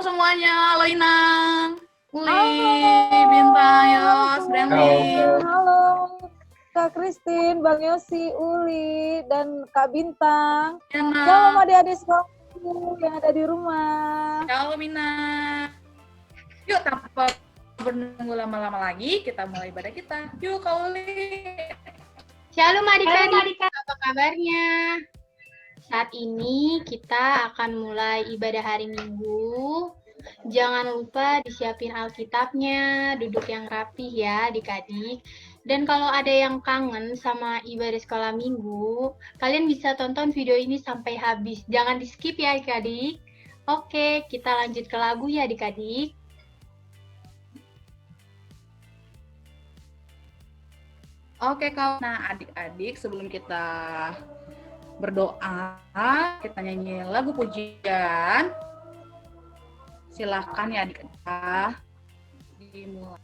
semuanya. Halo Inang, Uli, Halo. Bintang, Yos, Halo Brandy. Halo Kak Christine, Bang Yosi, Uli, dan Kak Bintang. Yana. Shalom adik-adik sekolahku yang ada di rumah. Shalom Inang. Yuk, tanpa menunggu lama-lama lagi, kita mulai ibadah kita. Yuk, Kak Uli. Shalom adik-adik, apa kabarnya? Saat ini kita akan mulai ibadah hari Minggu. Jangan lupa disiapin Alkitabnya, duduk yang rapih ya adik-adik. Dan kalau ada yang kangen sama ibadah sekolah Minggu, kalian bisa tonton video ini sampai habis. Jangan di-skip ya adik-adik. Oke, kita lanjut ke lagu ya adik-adik. Oke, Kak. Nah, adik-adik, sebelum kita berdoa, kita nyanyi lagu pujian. Silahkan ya adik-adik dimulai.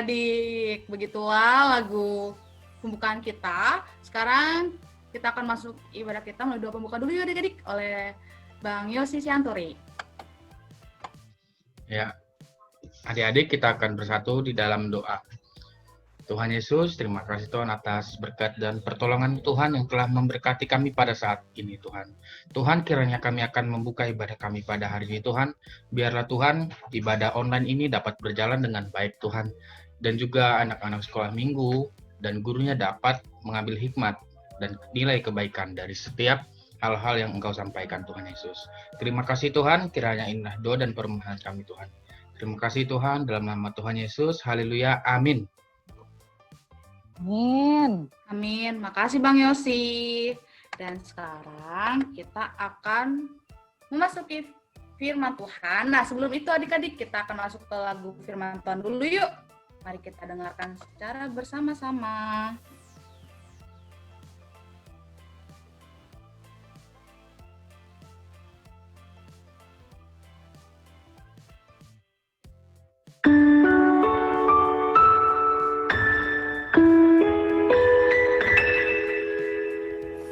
adik-adik. Begitulah lagu pembukaan kita. Sekarang kita akan masuk ibadah kita melalui doa pembuka dulu ya adik-adik oleh Bang Yosi Sianturi. Ya, adik-adik kita akan bersatu di dalam doa. Tuhan Yesus, terima kasih Tuhan atas berkat dan pertolongan Tuhan yang telah memberkati kami pada saat ini Tuhan. Tuhan, kiranya kami akan membuka ibadah kami pada hari ini Tuhan. Biarlah Tuhan, ibadah online ini dapat berjalan dengan baik Tuhan. Dan juga anak-anak sekolah minggu dan gurunya dapat mengambil hikmat dan nilai kebaikan dari setiap hal-hal yang Engkau sampaikan Tuhan Yesus. Terima kasih Tuhan, kiranya inilah doa dan permohonan kami Tuhan. Terima kasih Tuhan, dalam nama Tuhan Yesus, haleluya, amin. Amin. Amin. Makasih Bang Yosi. Dan sekarang kita akan memasuki firman Tuhan. Nah, sebelum itu adik-adik kita akan masuk ke lagu firman Tuhan dulu yuk. Mari kita dengarkan secara bersama-sama.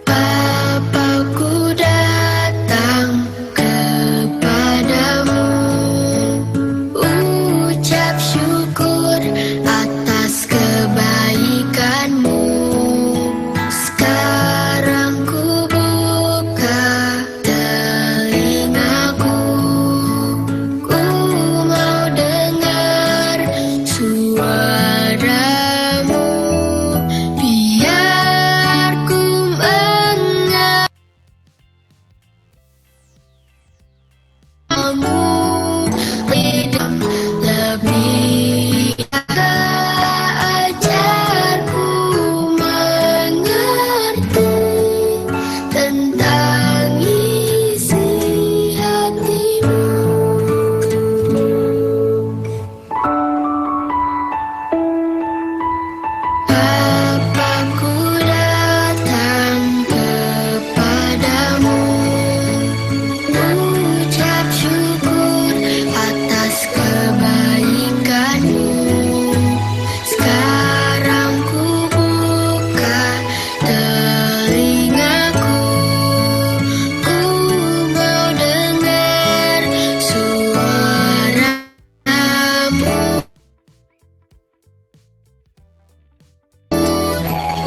Bapakku datang kepadamu, ucap syukur atas kebaikanmu. Sekarang ku buka telingaku, ku mau dengar suaramu, biar ku lebih ajarku mengerti tentang isi hatimu. Bapakku datang kepadamu, ucap syukur atas kebaikanmu. Sekarang ku buka telingaku, ku mau dengar suaramu,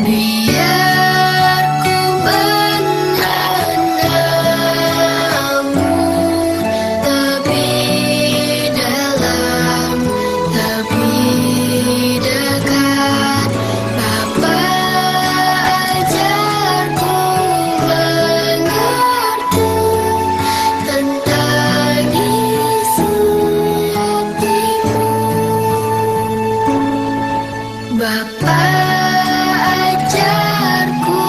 biar ku mengenalmu lebih dalam, lebih dekat. Bapa, ajarku mengerti tentang isi hatimu. Bapa, ajarku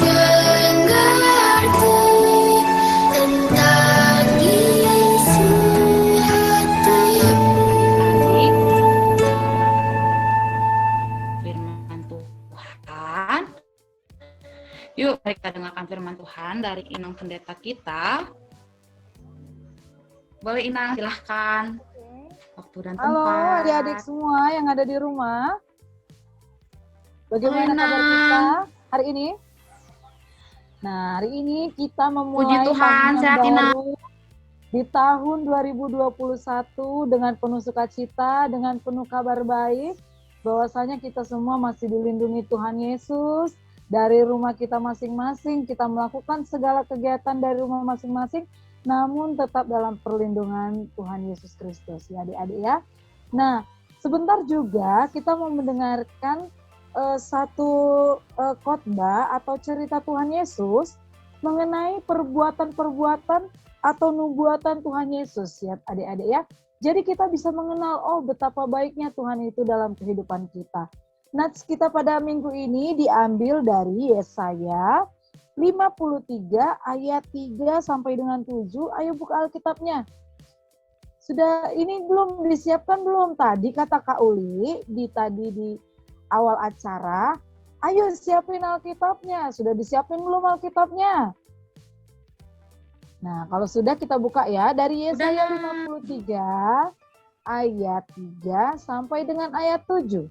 mengerti tentang isi hatimu. Firman Tuhan. Yuk, mari kita dengarkan firman Tuhan dari Inang Pendeta kita. Boleh Inang, silahkan. Waktu dan tempat. Halo adik-adik semua yang ada di rumah. Bagaimana Halo, kabar Inang. kita hari ini? Nah, hari ini kita memulai Puji Tuhan, tahun yang sehat, Inang. baru di tahun 2021 dengan penuh sukacita, dengan penuh kabar baik, bahwasanya kita semua masih dilindungi Tuhan Yesus. Dari rumah kita masing-masing, kita melakukan segala kegiatan dari rumah masing-masing, namun tetap dalam perlindungan Tuhan Yesus Kristus, ya adik-adik ya. Nah, sebentar juga kita mau mendengarkan satu khotbah atau cerita Tuhan Yesus mengenai perbuatan-perbuatan atau nubuatan Tuhan Yesus, ya adik-adik ya. Jadi kita bisa mengenal, oh betapa baiknya Tuhan itu dalam kehidupan kita. Nats kita pada minggu ini diambil dari Yesaya 53 ayat 3 sampai dengan 7. Ayo buka Alkitabnya. Sudah ini belum disiapkan belum tadi kata Kak Uli tadi di awal acara. Ayo siapin Alkitabnya. Sudah disiapin belum Alkitabnya? Nah, kalau sudah kita buka ya dari Yesaya 53 ayat 3 sampai dengan ayat 7.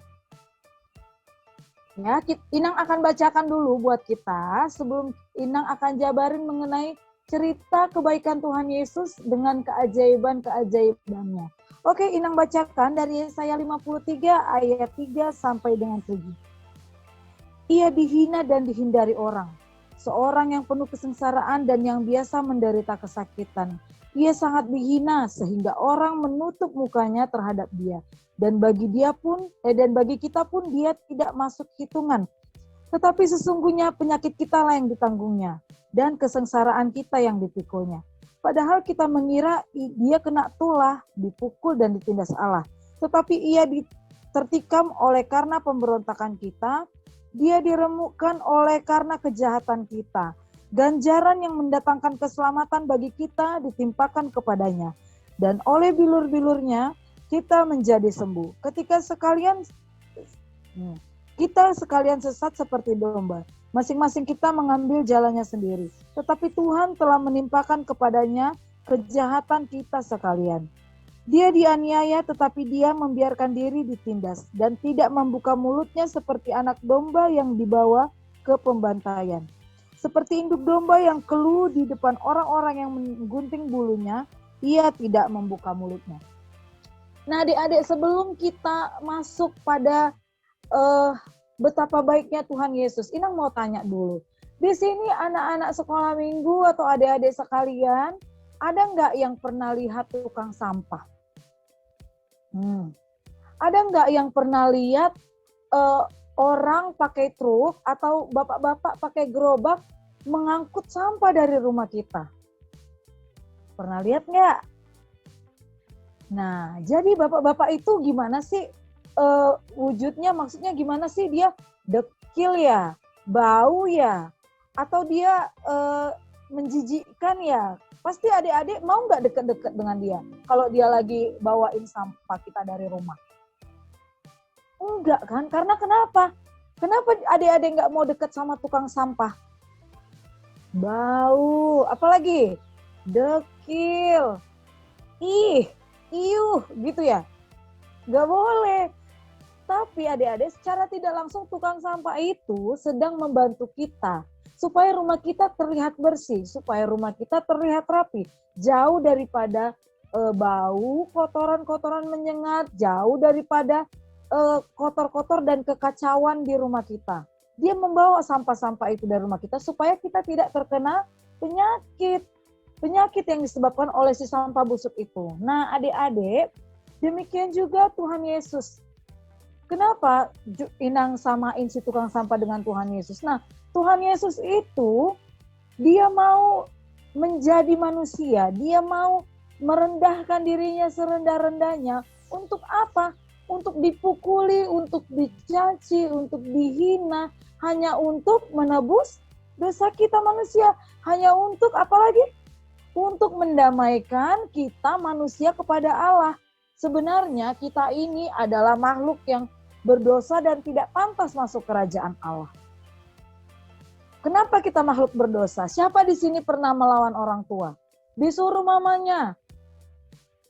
Ya, Inang akan bacakan dulu buat kita sebelum Inang akan jabarin mengenai cerita kebaikan Tuhan Yesus dengan keajaiban-keajaibannya. Oke, Inang bacakan dari Yesaya 53 ayat 3 sampai dengan 7. Ia dihina dan dihindari orang, seorang yang penuh kesengsaraan dan yang biasa menderita kesakitan. Ia sangat dihina sehingga orang menutup mukanya terhadap dia. Dan bagi kita pun dia tidak masuk hitungan. Tetapi sesungguhnya penyakit kita lah yang ditanggungnya dan kesengsaraan kita yang dipikulnya. Padahal kita mengira dia kena tulah, dipukul dan ditindas Allah. Tetapi ia tertikam oleh karena pemberontakan kita, dia diremukkan oleh karena kejahatan kita. Ganjaran yang mendatangkan keselamatan bagi kita ditimpakan kepadanya. Dan oleh bilur-bilurnya kita menjadi sembuh. Kita sekalian sesat seperti domba. Masing-masing kita mengambil jalannya sendiri. Tetapi Tuhan telah menimpakan kepadanya kejahatan kita sekalian. Dia dianiaya tetapi dia membiarkan diri ditindas dan tidak membuka mulutnya seperti anak domba yang dibawa ke pembantaian. Seperti induk domba yang keluh di depan orang-orang yang menggunting bulunya, ia tidak membuka mulutnya. Nah, adik-adik, sebelum kita masuk pada betapa baiknya Tuhan Yesus, Inang mau tanya dulu. Di sini anak-anak sekolah minggu atau adik-adik sekalian, ada nggak yang pernah lihat tukang sampah? Ada nggak yang pernah lihat orang pakai truk atau bapak-bapak pakai gerobak mengangkut sampah dari rumah kita? Pernah lihat nggak? Nah, jadi bapak-bapak itu gimana sih wujudnya? Maksudnya gimana sih? Dia dekil ya, bau ya, atau dia menjijikkan ya? Pasti adik-adik mau nggak deket-deket dengan dia kalau dia lagi bawain sampah kita dari rumah? Enggak kan? Karena kenapa? Kenapa adik-adik nggak mau deket sama tukang sampah? Bau, apalagi? Dekil, iuh gitu ya. Gak boleh. Tapi adik-adik secara tidak langsung tukang sampah itu sedang membantu kita supaya rumah kita terlihat bersih, supaya rumah kita terlihat rapi, jauh daripada bau, kotoran-kotoran menyengat, jauh daripada kotor-kotor dan kekacauan di rumah kita. Dia membawa sampah-sampah itu dari rumah kita supaya kita tidak terkena penyakit yang disebabkan oleh si sampah busuk itu. Nah, adik-adik, demikian juga Tuhan Yesus. Kenapa Inang samain si tukang sampah dengan Tuhan Yesus? Nah, Tuhan Yesus itu, dia mau menjadi manusia. Dia mau merendahkan dirinya serendah-rendahnya. Untuk apa? Untuk dipukuli, untuk dicaci, untuk dihina. Hanya untuk menebus dosa kita manusia. Hanya untuk apa lagi? Untuk mendamaikan kita manusia kepada Allah. Sebenarnya kita ini adalah makhluk yang berdosa dan tidak pantas masuk kerajaan Allah. Kenapa kita makhluk berdosa? Siapa di sini pernah melawan orang tua? Disuruh mamanya,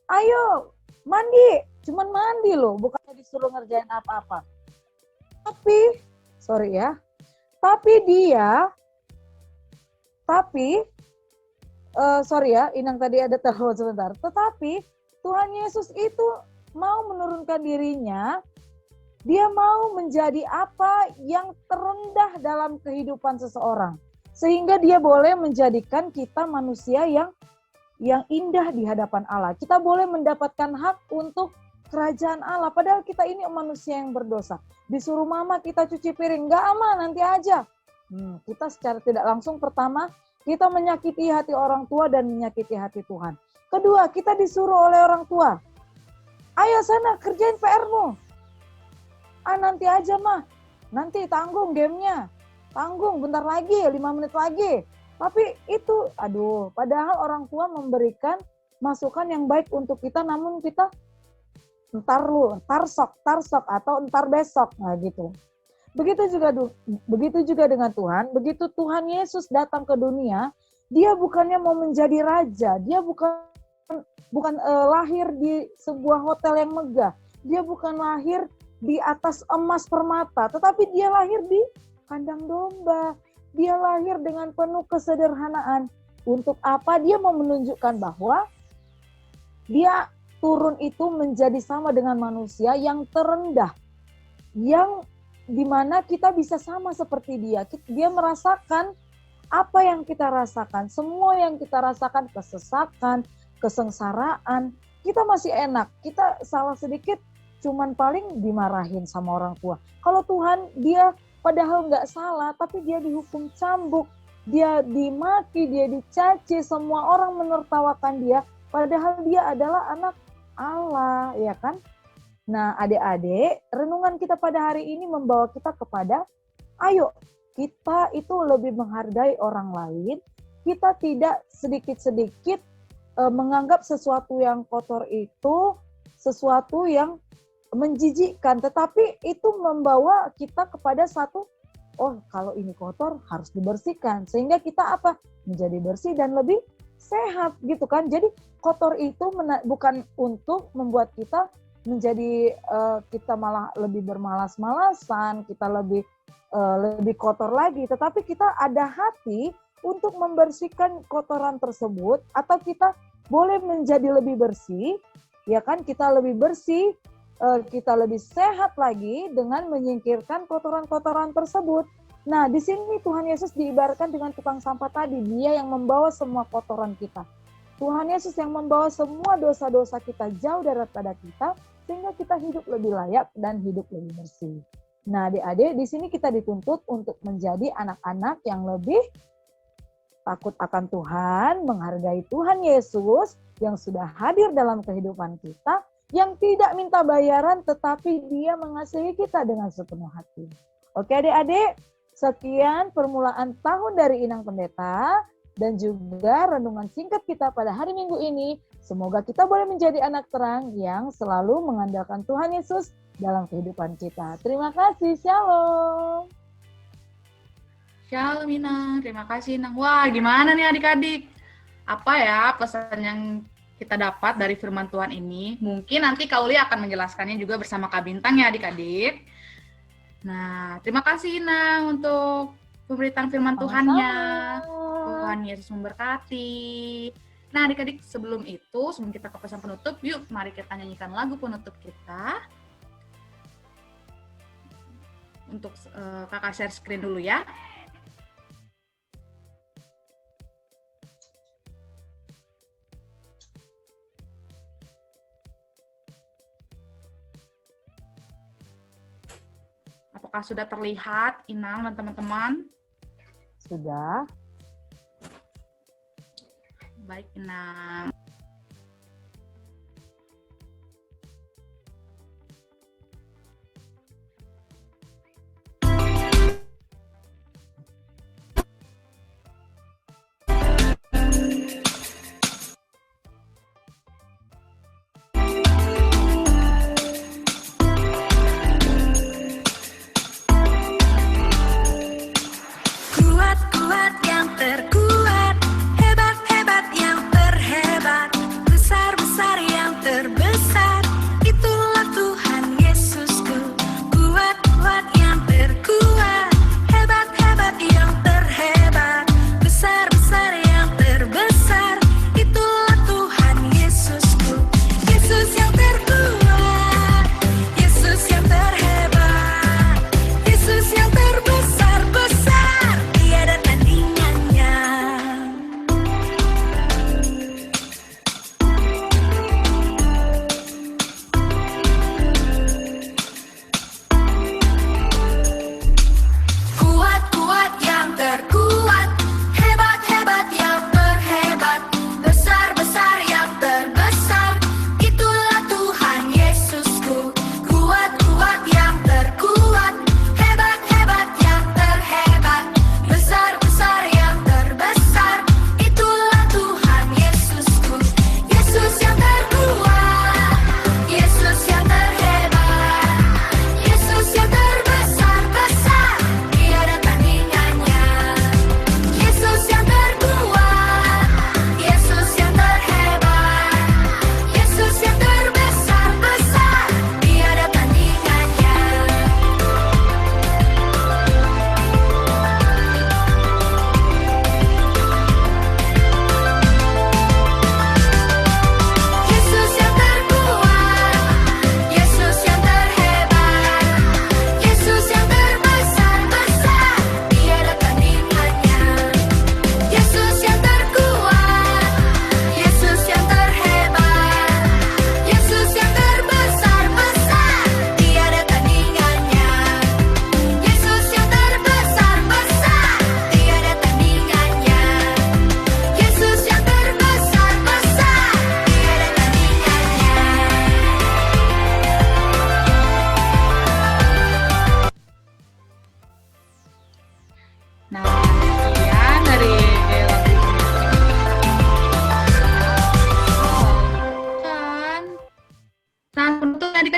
ayo mandi, cuman mandi loh, bukannya disuruh ngerjain apa-apa. Tapi Inang tadi ada telepon sebentar. Tetapi Tuhan Yesus itu mau menurunkan dirinya, dia mau menjadi apa yang terendah dalam kehidupan seseorang. Sehingga dia boleh menjadikan kita manusia yang indah di hadapan Allah. Kita boleh mendapatkan hak untuk kerajaan Allah. Padahal kita ini manusia yang berdosa. Disuruh mama kita cuci piring, nggak aman, nanti aja. Kita secara tidak langsung pertama, kita menyakiti hati orang tua dan menyakiti hati Tuhan. Kedua, kita disuruh oleh orang tua. Ayo sana kerjain PR-mu. Nanti aja mah. Nanti tanggung gamenya. Tanggung bentar lagi, 5 menit lagi. Tapi itu, padahal orang tua memberikan masukan yang baik untuk kita, namun kita ntar sok, atau ntar besok. Nah gitu. Begitu juga dengan Tuhan. Begitu Tuhan Yesus datang ke dunia, dia bukannya mau menjadi raja, dia bukan lahir di sebuah hotel yang megah. Dia bukan lahir di atas emas permata, tetapi dia lahir di kandang domba. Dia lahir dengan penuh kesederhanaan. Untuk apa? Dia mau menunjukkan bahwa dia turun itu menjadi sama dengan manusia yang terendah, yang dimana kita bisa sama seperti dia. Dia merasakan apa yang kita rasakan, semua yang kita rasakan, kesesakan, kesengsaraan, kita masih enak. Kita salah sedikit, cuman paling dimarahin sama orang tua. Kalau Tuhan, dia padahal nggak salah, tapi dia dihukum cambuk, dia dimaki, dia dicaci, semua orang menertawakan dia, padahal dia adalah anak Allah, ya kan? Nah, adik-adik, renungan kita pada hari ini membawa kita kepada, ayo, kita itu lebih menghargai orang lain, kita tidak sedikit-sedikit menganggap sesuatu yang kotor itu sesuatu yang menjijikkan, tetapi itu membawa kita kepada satu, oh kalau ini kotor harus dibersihkan, sehingga kita apa? Menjadi bersih dan lebih sehat gitu kan. Jadi kotor itu bukan untuk membuat kita menjadi kita malah lebih bermalas-malasan, kita lebih kotor lagi, tetapi kita ada hati untuk membersihkan kotoran tersebut, atau kita boleh menjadi lebih bersih, ya kan? Kita lebih bersih, kita lebih sehat lagi dengan menyingkirkan kotoran-kotoran tersebut. Nah, di sini Tuhan Yesus diibaratkan dengan tukang sampah tadi, dia yang membawa semua kotoran kita. Tuhan Yesus yang membawa semua dosa-dosa kita jauh daripada kita, sehingga kita hidup lebih layak dan hidup lebih bersih. Nah, adik-adik, di sini kita dituntut untuk menjadi anak-anak yang lebih takut akan Tuhan, menghargai Tuhan Yesus yang sudah hadir dalam kehidupan kita, yang tidak minta bayaran, tetapi dia mengasihi kita dengan sepenuh hati. Oke adik-adik, sekian permulaan tahun dari Inang Pendeta, dan juga renungan singkat kita pada hari Minggu ini. Semoga kita boleh menjadi anak terang yang selalu mengandalkan Tuhan Yesus dalam kehidupan kita. Terima kasih, shalom. Shalom Inang, terima kasih Inang. Wah, gimana nih adik-adik? Apa ya pesan yang kita dapat dari firman Tuhan ini? Mungkin nanti Kak Uli akan menjelaskannya juga bersama Kak Bintang ya adik-adik. Nah, terima kasih Inang untuk pemberitaan firman Tuhannya. Tuhan Yesus memberkati. Nah adik-adik, sebelum kita ke pesan penutup, yuk mari kita nyanyikan lagu penutup kita. Untuk kakak share screen dulu ya. Apakah sudah terlihat Inang dan teman-teman? Sudah. Baik, Inang. Kuat-kuat yang terkuat, hebat-hebat yang terhebat.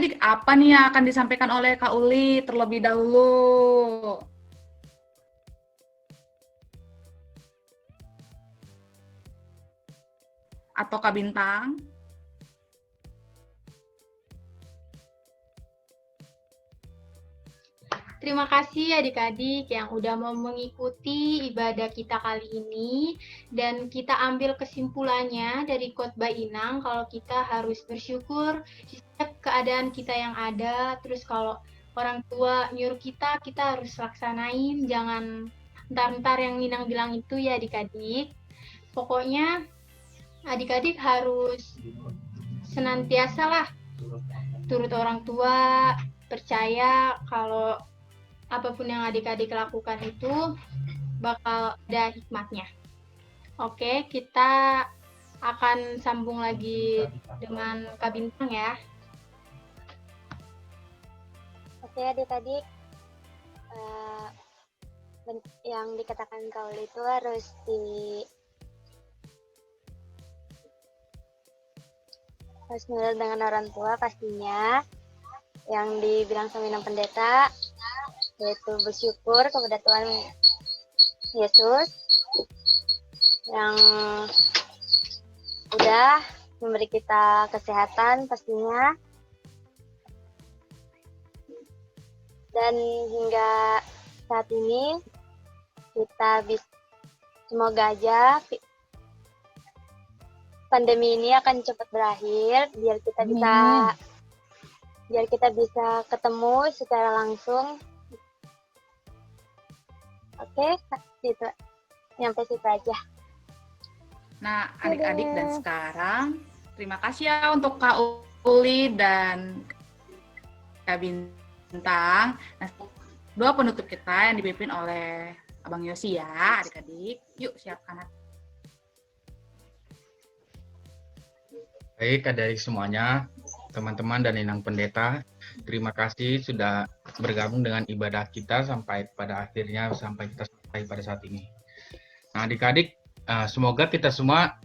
adik-adik, apa nih yang akan disampaikan oleh Kak Uli terlebih dahulu? Atau Kak Bintang? Terima kasih adik-adik yang udah mau mengikuti ibadah kita kali ini. Dan kita ambil kesimpulannya dari khotbah Inang kalau kita harus bersyukur di setiap keadaan kita yang ada. Terus kalau orang tua nyuruh kita harus laksanain. Jangan ntar-ntar yang Inang bilang itu ya adik-adik. Pokoknya adik-adik harus senantiasa lah turut orang tua, percaya kalau apapun yang adik-adik lakukan itu bakal ada hikmatnya. Oke, kita akan sambung lagi dengan Kak Bintang ya. Oke adik-adik, yang dikatakan Kak Uli itu harus nurut dengan orang tua pastinya. Yang dibilang sama Inang Pendeta, yaitu bersyukur kepada Tuhan Yesus yang udah memberi kita kesehatan pastinya. Dan hingga saat ini kita semoga aja pandemi ini akan cepat berakhir biar kita bisa ketemu secara langsung. Oke, gitu. Nyampe situ aja. Nah, adik-adik dan sekarang terima kasih ya untuk Kak Uli dan Kak Bintang. Nah, doa penutup kita yang dipimpin oleh Abang Yosi ya, adik-adik. Yuk, siapkan. Baik, adik-adik semuanya, teman-teman dan Inang Pendeta, terima kasih sudah bergabung dengan ibadah kita sampai pada akhirnya sampai kita selesai pada saat ini. Nah, adik-adik, semoga kita semua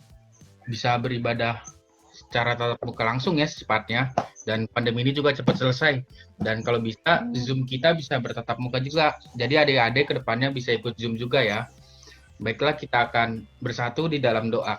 bisa beribadah secara tatap muka langsung ya secepatnya, dan pandemi ini juga cepat selesai. Dan kalau bisa, Zoom kita bisa bertatap muka juga. Jadi adik-adik ke depannya bisa ikut Zoom juga ya. Baiklah, kita akan bersatu di dalam doa.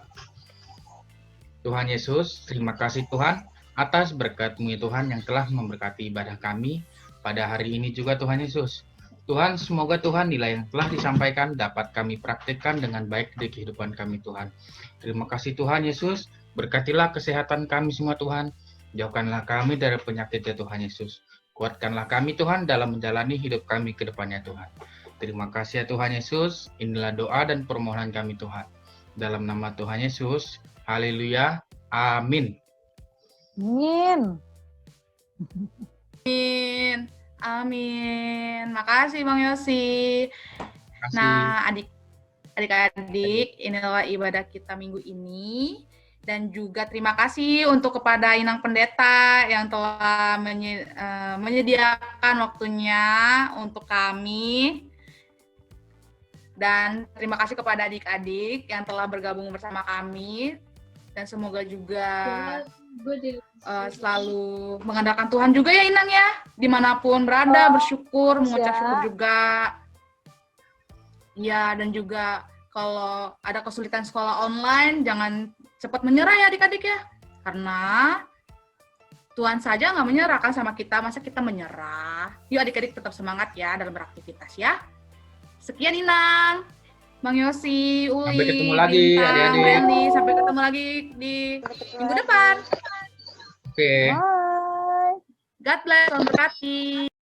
Tuhan Yesus, terima kasih Tuhan atas berkat-Mu ya Tuhan yang telah memberkati ibadah kami pada hari ini juga Tuhan Yesus. Tuhan, semoga Tuhan nilai yang telah disampaikan dapat kami praktikkan dengan baik di kehidupan kami Tuhan. Terima kasih Tuhan Yesus, berkatilah kesehatan kami semua Tuhan. Jauhkanlah kami dari penyakit ya Tuhan Yesus. Kuatkanlah kami Tuhan dalam menjalani hidup kami ke depannya Tuhan. Terima kasih ya Tuhan Yesus, inilah doa dan permohonan kami Tuhan. Dalam nama Tuhan Yesus, haleluya, amin. Amin. Amin. Amin. Makasih Bang Yosi. Terima kasih. Nah, adik-adik, inilah ibadah kita minggu ini. Dan juga terima kasih untuk kepada Inang Pendeta yang telah menyediakan waktunya untuk kami. Dan terima kasih kepada adik-adik yang telah bergabung bersama kami. Dan semoga juga selalu mengandalkan Tuhan juga ya Inang ya. Dimanapun berada, bersyukur, mengucap syukur juga. Ya, dan juga kalau ada kesulitan sekolah online, jangan cepat menyerah ya adik-adik ya. Karena Tuhan saja nggak menyerahkan sama kita, masa kita menyerah. Yuk adik-adik tetap semangat ya dalam beraktivitas ya. Sekian Inang, Bang Yosi, Uli, Sampai ketemu lagi, Bintang, adik-adik. Brandy. Sampai ketemu lagi di minggu depan. Oke. Bye. God bless, selamat berkati.